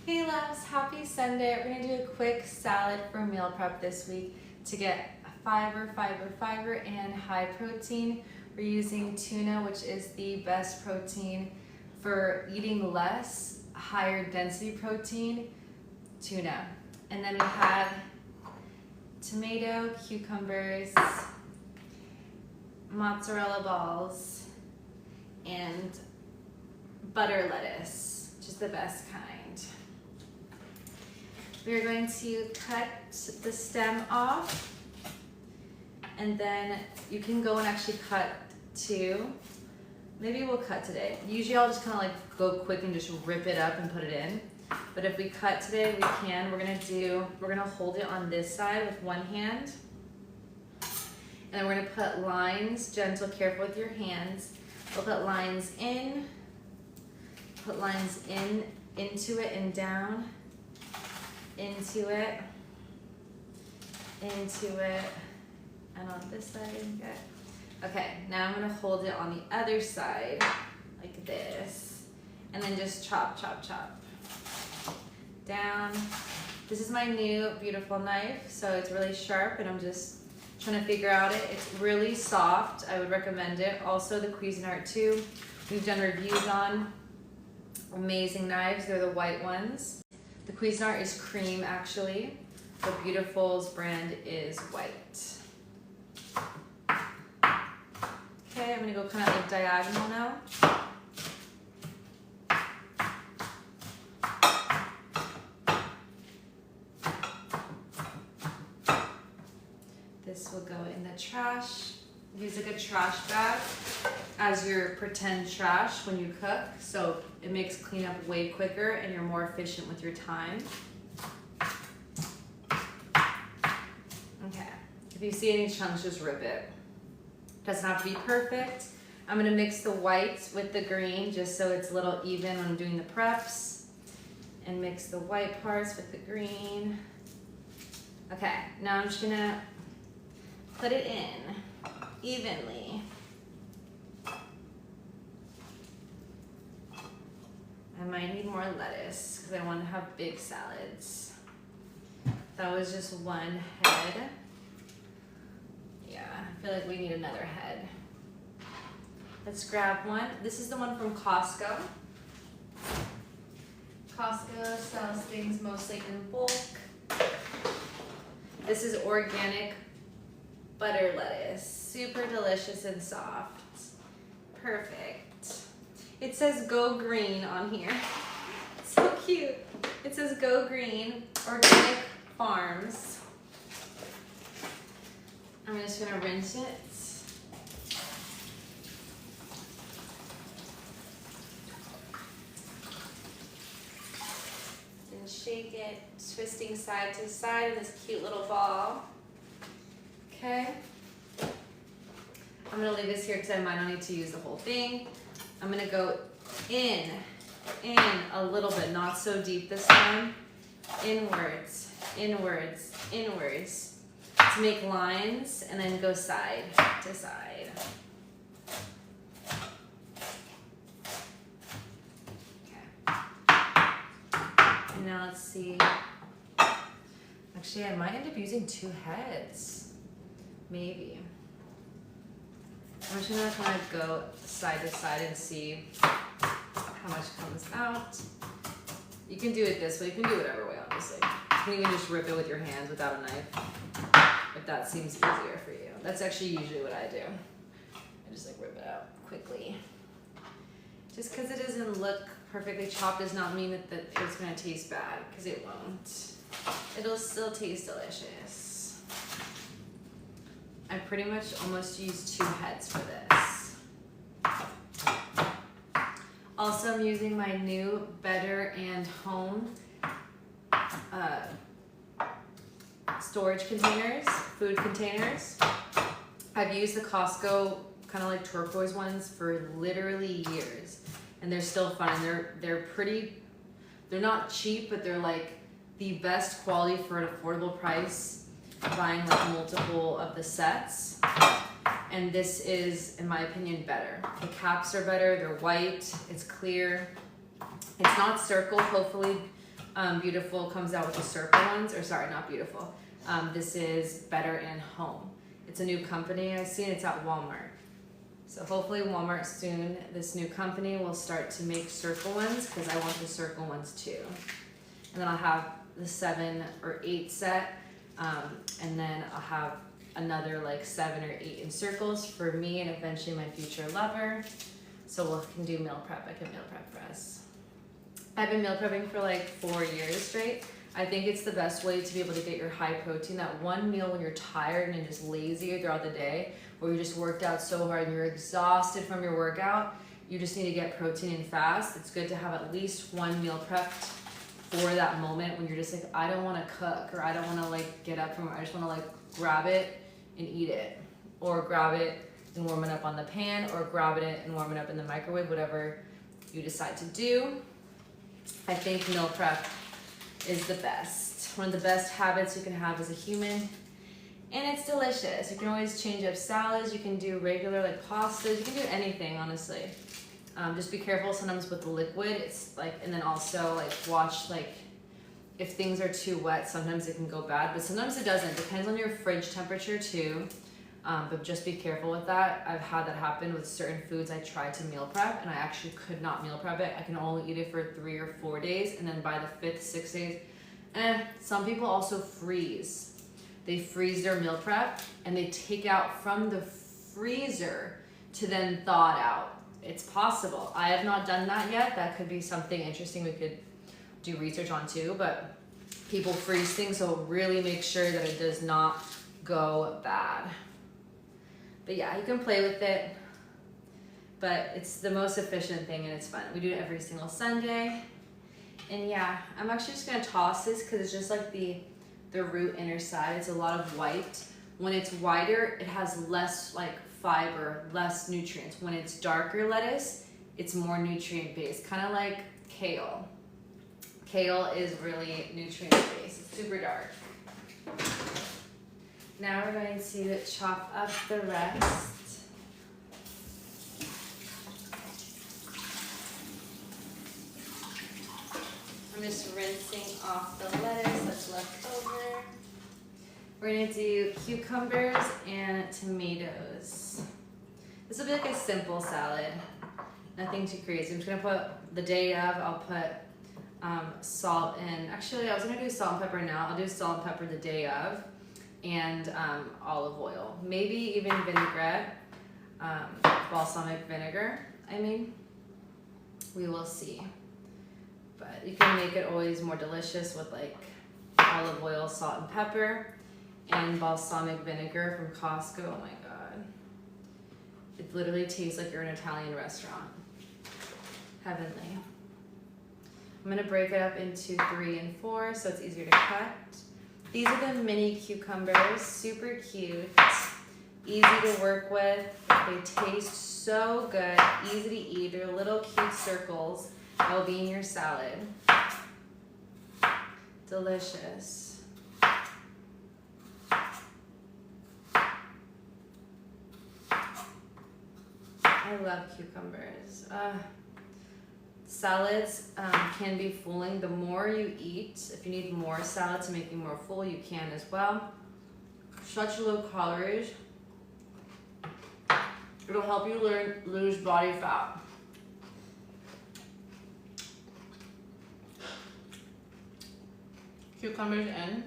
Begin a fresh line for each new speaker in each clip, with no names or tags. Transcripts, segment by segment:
Hey loves, happy Sunday. We're gonna do a quick salad for meal prep this week to get fiber, and high protein. We're using tuna, which is the best protein for eating less, higher density protein, tuna. And then we have tomato, cucumbers, mozzarella balls, and butter lettuce, which is the best kind. We're going to cut the stem off, and then you can go and actually cut two. Maybe we'll cut today. Usually I'll just kind of like go quick and just rip it up and put it in. But if we cut today, we can. We're gonna hold it on this side with one hand. And then we're gonna put lines, gentle, careful with your hands. We'll put lines in, into it and down, into it, and on this side, good. Okay, now I'm gonna hold it on the other side, like this, and then just chop, down. This is my new beautiful knife, so it's really sharp, and I'm just trying to figure out it. It's really soft, I would recommend it. Also the Cuisinart 2, we've done reviews on. Amazing knives, they're the white ones. The Cuisinart is cream actually. The Beautiful's brand is white. Okay, I'm gonna go kind of like diagonal now. This will go in the trash. Use a good trash bag as your pretend trash when you cook, so it makes cleanup way quicker and you're more efficient with your time. Okay, if you see any chunks, just rip it. Doesn't have to be perfect. I'm gonna mix the white with the green just so it's a little even when I'm doing the preps, and mix the white parts with the green. Okay, now I'm just gonna put it in evenly. I might need more lettuce because I want to have big salads. That was just one head. Yeah, I feel like we need another head. Let's grab one. This is the one from Costco. Costco sells things mostly in bulk. This is organic butter lettuce, super delicious and soft. Perfect. It says Go Green on here. It's so cute. It says Go Green, Organic Farms. I'm just gonna rinse it. And shake it, twisting side to side in this cute little ball. Okay, I'm gonna leave this here because I might not need to use the whole thing. I'm gonna go in a little bit, not so deep this time. Inwards, to make lines, and then go side to side. Okay, and now let's see. Actually, I might end up using two heads. Maybe. I'm just gonna kind of go side to side and see how much comes out. You can do it this way, you can do it whatever way, obviously. You can even just rip it with your hands without a knife, if that seems easier for you. That's actually usually what I do. I just like rip it out quickly. Just because it doesn't look perfectly chopped does not mean that it's gonna taste bad, because it won't. It'll still taste delicious. I pretty much almost used two heads for this. Also, I'm using my new Better and Home storage containers, food containers. I've used the Costco kind of like turquoise ones for literally years, and they're still fun. They're not cheap, but they're like the best quality for an affordable price. Buying like multiple of the sets, and this is, in my opinion, better. The caps are better, they're white, it's clear, it's not circle. Hopefully Beautiful comes out with the circle ones, or sorry, not Beautiful. This is Better in Home. It's a new company I've seen. It's at Walmart. So hopefully Walmart soon, this new company will start to make circle ones, because I want the circle ones too. And then I'll have the 7 or 8 set, and then I'll have another like 7 or 8 in circles for me and eventually my future lover. So we can do meal prep. I can meal prep for us. I've been meal prepping for like 4 years straight. I think it's the best way to be able to get your high protein. That one meal when you're tired and just lazy throughout the day, where you just worked out so hard and you're exhausted from your workout, you just need to get protein in fast. It's good to have at least one meal prepped for that moment when you're just like, I don't want to cook, or I don't want to like get up from, I just want to like grab it and eat it, or grab it and warm it up on the pan, or grab it and warm it up in the microwave, whatever you decide to do. I think meal prep is the best. One of the best habits you can have as a human, and it's delicious. You can always change up salads. You can do regular like pastas. You can do anything, honestly. Just be careful sometimes with the liquid. It's like, and then also like watch like if things are too wet, sometimes it can go bad, but sometimes it doesn't. Depends on your fridge temperature too. But just be careful with that. I've had that happen with certain foods I tried to meal prep and I actually could not meal prep it. I can only eat it for 3 or 4 days, and then by the 5th, 6th days, some people also freeze. They freeze their meal prep and they take out from the freezer to then thaw it out. It's possible. I have not done that yet. That could be something interesting we could do research on too, but people freeze things, so really make sure that it does not go bad. But yeah, you can play with it, but it's the most efficient thing and it's fun. We do it every single Sunday. And yeah, I'm actually just gonna toss this because it's just like the root inner side. It's a lot of white. When it's whiter, it has less like fiber, less nutrients. When it's darker lettuce, it's more nutrient based, kind of like kale. Kale is really nutrient based. It's super dark. Now we're going to chop up the rest. I'm just rinsing off the lettuce that's left over. We're gonna do cucumbers and tomatoes. This will be like a simple salad, nothing too crazy. I'm just gonna put the day of, I'll put salt in. Actually, I was gonna do salt and pepper now. I'll do salt and pepper the day of, and olive oil, maybe even vinaigrette, balsamic vinegar. I mean, we will see. But you can make it always more delicious with like olive oil, salt and pepper, and balsamic vinegar from Costco. Oh my God. It literally tastes like you're in an Italian restaurant. Heavenly. I'm gonna break it up into 3 and 4 so it's easier to cut. These are the mini cucumbers, super cute, easy to work with. They taste so good, easy to eat. They're little cute circles. They'll be in your salad. Delicious. I love cucumbers. Salads can be full. The more you eat, if you need more salad to make you more full, you can as well. Such low calories. It'll help you lose body fat. Cucumbers in.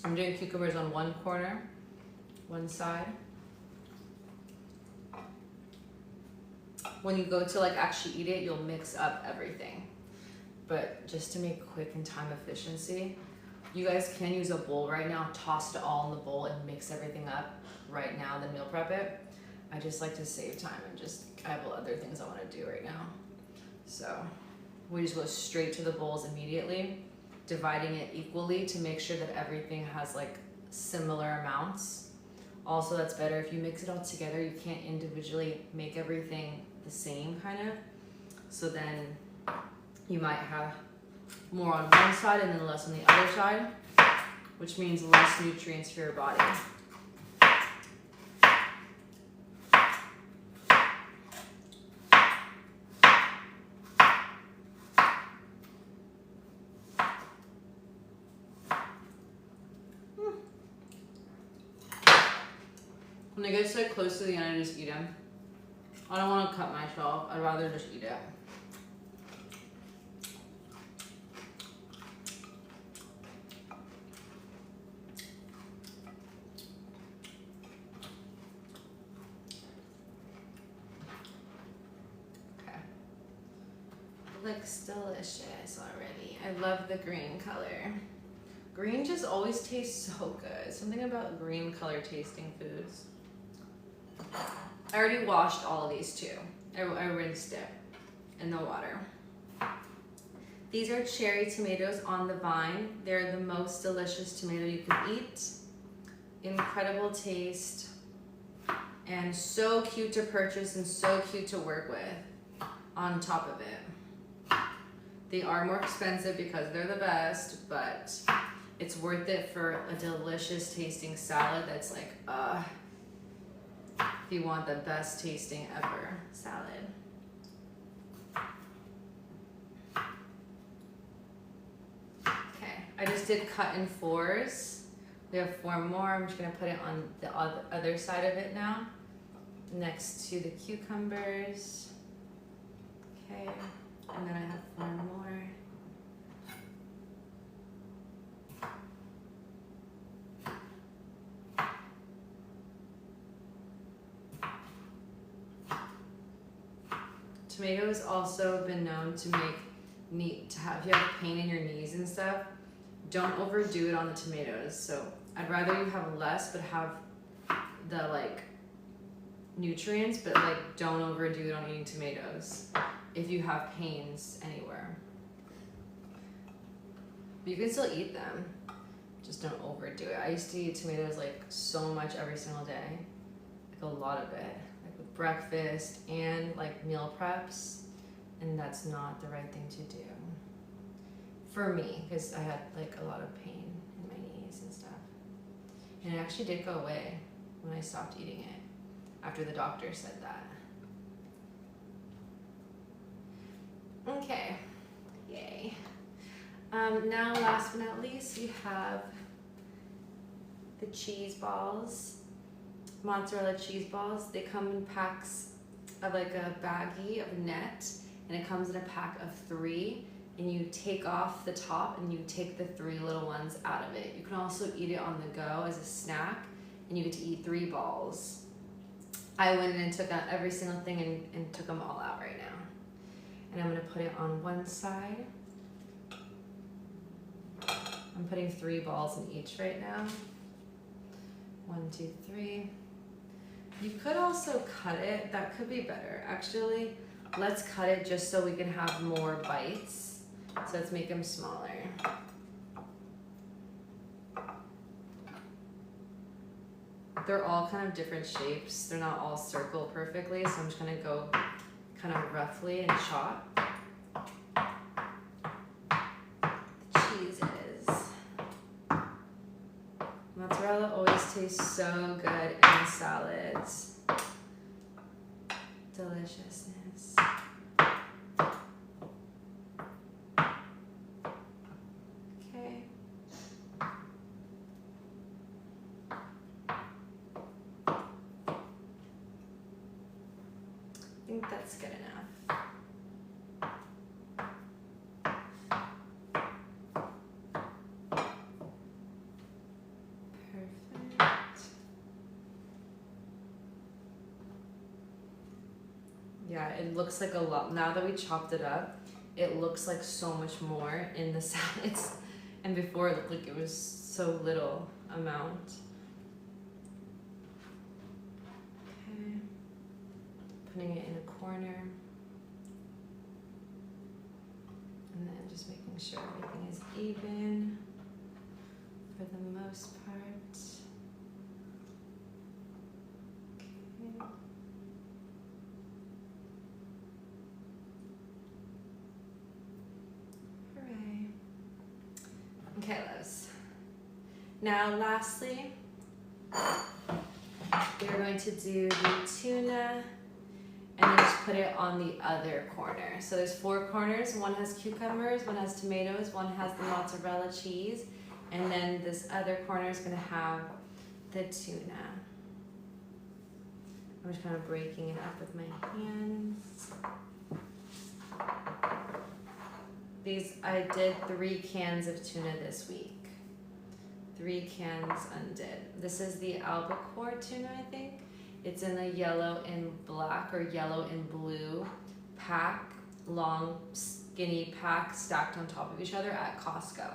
I'm doing cucumbers on one corner, one side. When you go to like actually eat it, you'll mix up everything. But just to make quick and time efficiency, you guys can use a bowl right now, toss it all in the bowl and mix everything up right now, then meal prep it. I just like to save time and I have other things I want to do right now. So we just go straight to the bowls immediately, dividing it equally to make sure that everything has like similar amounts. Also, that's better if you mix it all together. You can't individually make everything the same kind of. So then you might have more on one side and then less on the other side, which means less nutrients for your body. When they get so close to the end, I just eat them. I don't want to cut myself. I'd rather just eat it. Okay. Looks delicious already. I love the green color. Green just always tastes so good. Something about green color tasting foods. I already washed all of these too. I rinsed it in the water. These are cherry tomatoes on the vine. They're the most delicious tomato you can eat. Incredible taste. And so cute to purchase and so cute to work with on top of it. They are more expensive because they're the best, but it's worth it for a delicious tasting salad that's like, if you want the best tasting ever salad. Okay, I just did cut in 4s. We have 4 more. I'm just gonna put it on the other side of it now, next to the cucumbers. Okay, and then I have 4 more. Tomato has also been known to if you have pain in your knees and stuff, don't overdo it on the tomatoes. So I'd rather you have less but have the like nutrients, but like don't overdo it on eating tomatoes if you have pains anywhere. You can still eat them, just don't overdo it. I used to eat tomatoes like so much every single day, like a lot of it. Breakfast and like meal preps, and that's not the right thing to do for me because I had like a lot of pain in my knees and stuff, and it actually did go away when I stopped eating it after the doctor said that. Okay, yay. Now last but not least, we have the cheese balls. Mozzarella cheese balls. They come in packs of like a baggie of net, and it comes in a pack of 3, and you take off the top and you take the 3 little ones out of it. You can also eat it on the go as a snack, and you get to eat 3 balls. I went in and took out every single thing and took them all out right now. And I'm gonna put it on one side. I'm putting 3 balls in each right now. 1, 2, 3. You could also cut it. That could be better. Actually, let's cut it just so we can have more bites. So let's make them smaller. They're all kind of different shapes. They're not all circle perfectly, so I'm just gonna go kind of roughly and chop. The cheeses. Mozzarella always tastes so good in salads. Deliciousness. Okay. I think that's good enough. Yeah, it looks like a lot. Now that we chopped it up, it looks like so much more in the salads. And before it looked like it was so little amount. Okay. Putting it in a corner. And then just making sure everything is even for the most part. Okay. Okay, loves. Now, lastly, we're going to do the tuna and then just put it on the other corner. So there's 4 corners. One has cucumbers, one has tomatoes, one has the mozzarella cheese, and then this other corner is going to have the tuna. I'm just kind of breaking it up with my hands. I did 3 cans of tuna this week. 3 cans undid. This is the albacore tuna, I think. It's in a yellow and black or yellow and blue pack, long skinny pack stacked on top of each other at Costco.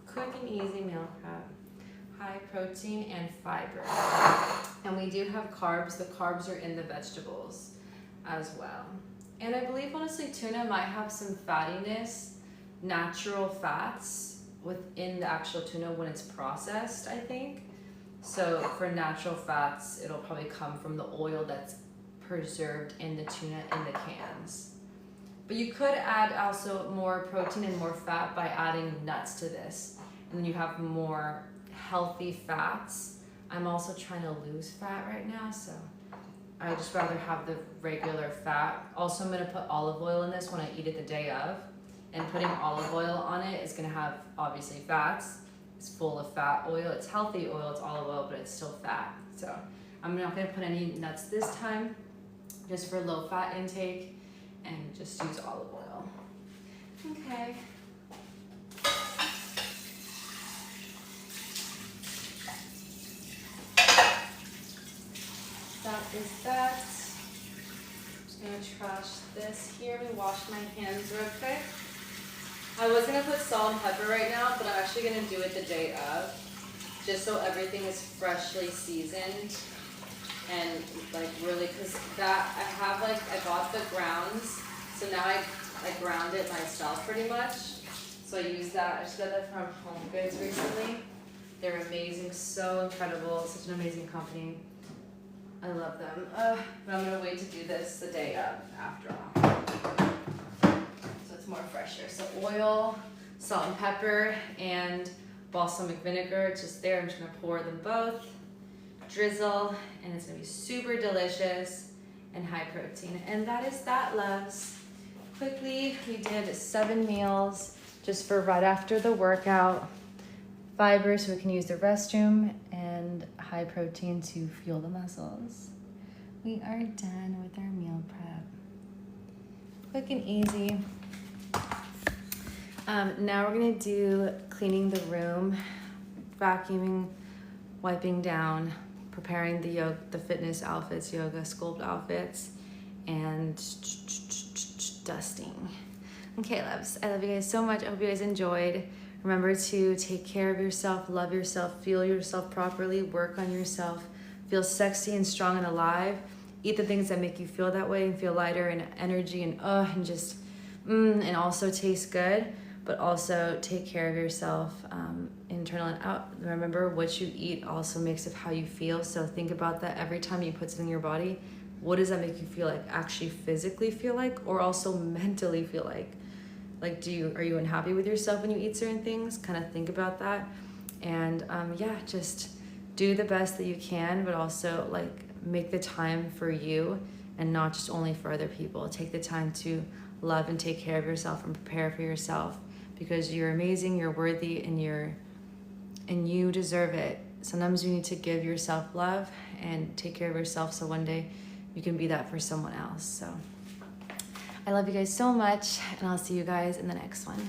Quick and easy meal prep. High protein and fiber. And we do have carbs. The carbs are in the vegetables as well. And I believe, honestly, tuna might have some fattiness, natural fats within the actual tuna when it's processed, I think. So for natural fats, it'll probably come from the oil that's preserved in the tuna in the cans. But you could add also more protein and more fat by adding nuts to this. And then you have more healthy fats. I'm also trying to lose fat right now, so I just rather have the regular fat. Also, I'm gonna put olive oil in this when I eat it the day of. And putting olive oil on it is gonna have, obviously, fats. It's full of fat oil. It's healthy oil, it's olive oil, but it's still fat. So I'm not gonna put any nuts this time, just for low fat intake, and just use olive oil. Okay. That is that. I'm just gonna trash this here. Let me wash my hands real quick. I was gonna put salt and pepper right now, but I'm actually gonna do it the day of, just so everything is freshly seasoned and like really, cause that I bought the grounds, so now I ground it myself pretty much. So I use that. I just got that from Home Goods recently. They're amazing, so incredible, such an amazing company. I love them. But I'm gonna wait to do this the day of after all. So it's more fresher. So oil, salt and pepper, and balsamic vinegar. It's just there. I'm just gonna pour them both, drizzle, and it's gonna be super delicious and high protein. And that is that, loves. Quickly, we did 7 meals just for right after the workout. Fiber so we can use the restroom, and high protein to fuel the muscles. We are done with our meal prep. Quick and easy. Now we're gonna do cleaning the room, vacuuming, wiping down, preparing the fitness outfits, yoga sculpt outfits, and dusting. Okay, loves, I love you guys so much. I hope you guys enjoyed. Remember to take care of yourself, love yourself, fuel yourself properly, work on yourself, feel sexy and strong and alive. Eat the things that make you feel that way and feel lighter and energy and just, and also taste good, but also take care of yourself internal and out. Remember, what you eat also makes of how you feel. So think about that every time you put something in your body. What does that make you feel like? Actually physically feel like, or also mentally feel like? Like, are you unhappy with yourself when you eat certain things? Kind of think about that. And yeah, just do the best that you can, but also like make the time for you and not just only for other people. Take the time to love and take care of yourself and prepare for yourself, because you're amazing, you're worthy, and you deserve it. Sometimes you need to give yourself love and take care of yourself so one day you can be that for someone else. So I love you guys so much, and I'll see you guys in the next one.